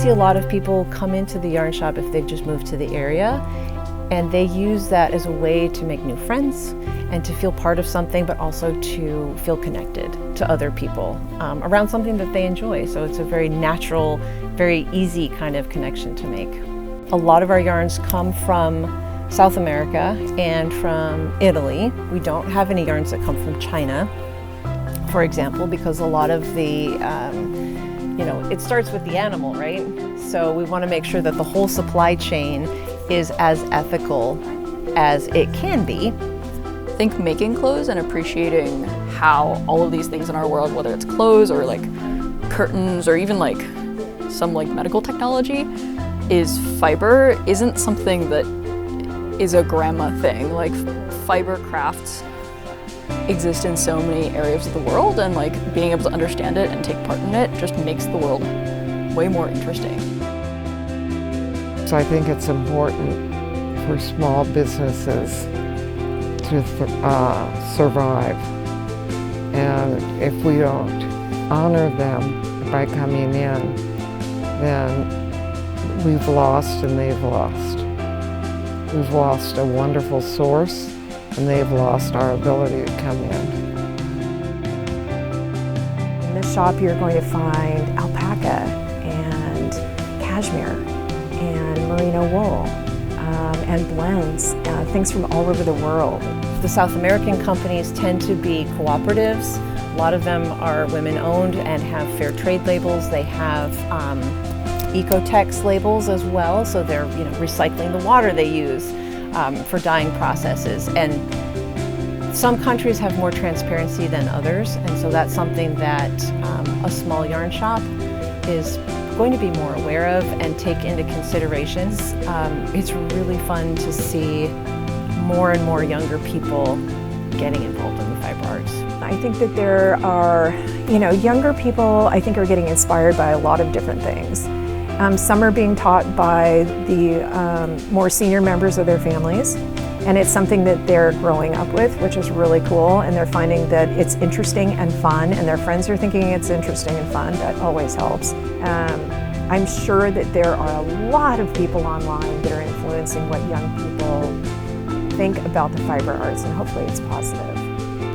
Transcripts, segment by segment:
see a lot of people come into the yarn shop if they've just moved to the area, and they use that as a way to make new friends and to feel part of something, but also to feel connected to other people around something that they enjoy. So it's a very natural, very easy kind of connection to make. A lot of our yarns come from South America and from Italy. We don't have any yarns that come from China, for example, because a lot of the, it starts with the animal, right? So we want to make sure that the whole supply chain is as ethical as it can be. I think making clothes and appreciating how all of these things in our world, whether it's clothes or like curtains or even like some like medical technology, is fiber, isn't something that is a grandma thing. Like fiber crafts exist in so many areas of the world, and like being able to understand it and take part in it just makes the world way more interesting. So I think it's important for small businesses to survive, and if we don't honor them by coming in, then we've lost and they've lost. We've lost a wonderful source, and they've lost our ability to come in. In this shop you're going to find alpaca and cashmere and merino wool and blends, things from all over the world. The South American companies tend to be cooperatives. A lot of them are women-owned and have fair trade labels. They have Ecotex labels as well, so they're recycling the water they use for dyeing processes. And some countries have more transparency than others, and so that's something that a small yarn shop is going to be more aware of and take into consideration. It's really fun to see more and more younger people getting involved in the fiber arts. I think that there are, younger people I think are getting inspired by a lot of different things. Some are being taught by the more senior members of their families, and it's something that they're growing up with, which is really cool, and they're finding that it's interesting and fun, and their friends are thinking it's interesting and fun. That always helps. I'm sure that there are a lot of people online that are influencing what young people think about the fiber arts, and hopefully it's positive.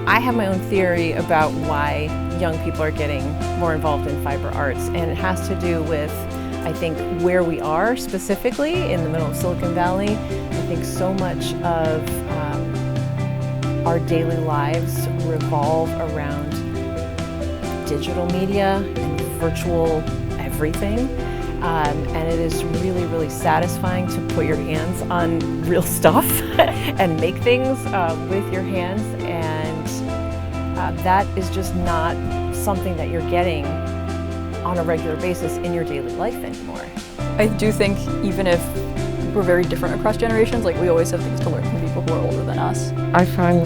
I have my own theory about why young people are getting more involved in fiber arts, and it has to do with, I think, where we are specifically in the middle of Silicon Valley. I think so much of our daily lives revolve around digital media and virtual everything. And it is really, really satisfying to put your hands on real stuff and make things with your hands. And that is just not something that you're getting on a regular basis in your daily life anymore. I do think even if we're very different across generations, like we always have things to learn from people who are older than us. I find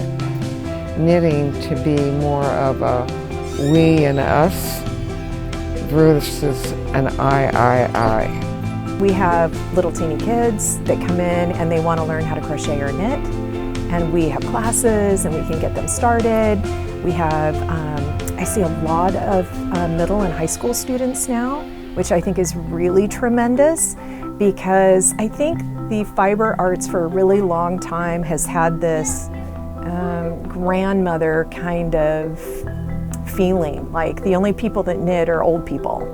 knitting to be more of a we and us versus an I. We have little teeny kids that come in and they want to learn how to crochet or knit, and we have classes and we can get them started. We have, I see a lot of middle and high school students now, which I think is really tremendous, because I think the fiber arts for a really long time has had this grandmother kind of feeling, like the only people that knit are old people.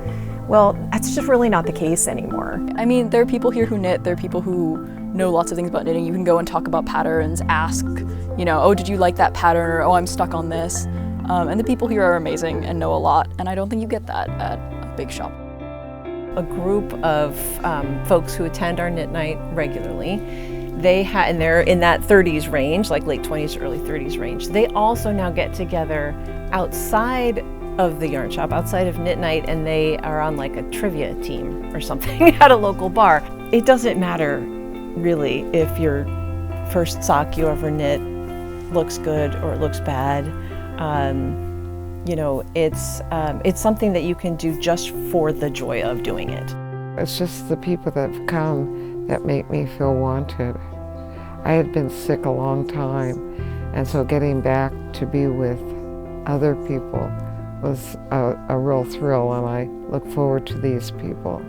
Well, that's just really not the case anymore. I mean, there are people here who knit, there are people who know lots of things about knitting. You can go and talk about patterns, ask, oh, did you like that pattern, or oh, I'm stuck on this. And the people here are amazing and know a lot, and I don't think you get that at a big shop. A group of folks who attend our knit night regularly, and they're in that 30s range, like late 20s to early 30s range. They also now get together outside of the yarn shop, outside of knit night, and they are on like a trivia team or something at a local bar. It doesn't matter really if your first sock you ever knit looks good or it looks bad. It's something that you can do just for the joy of doing it. It's just the people that have come that make me feel wanted. I had been sick a long time, and so getting back to be with other people was a real thrill, and I look forward to these people.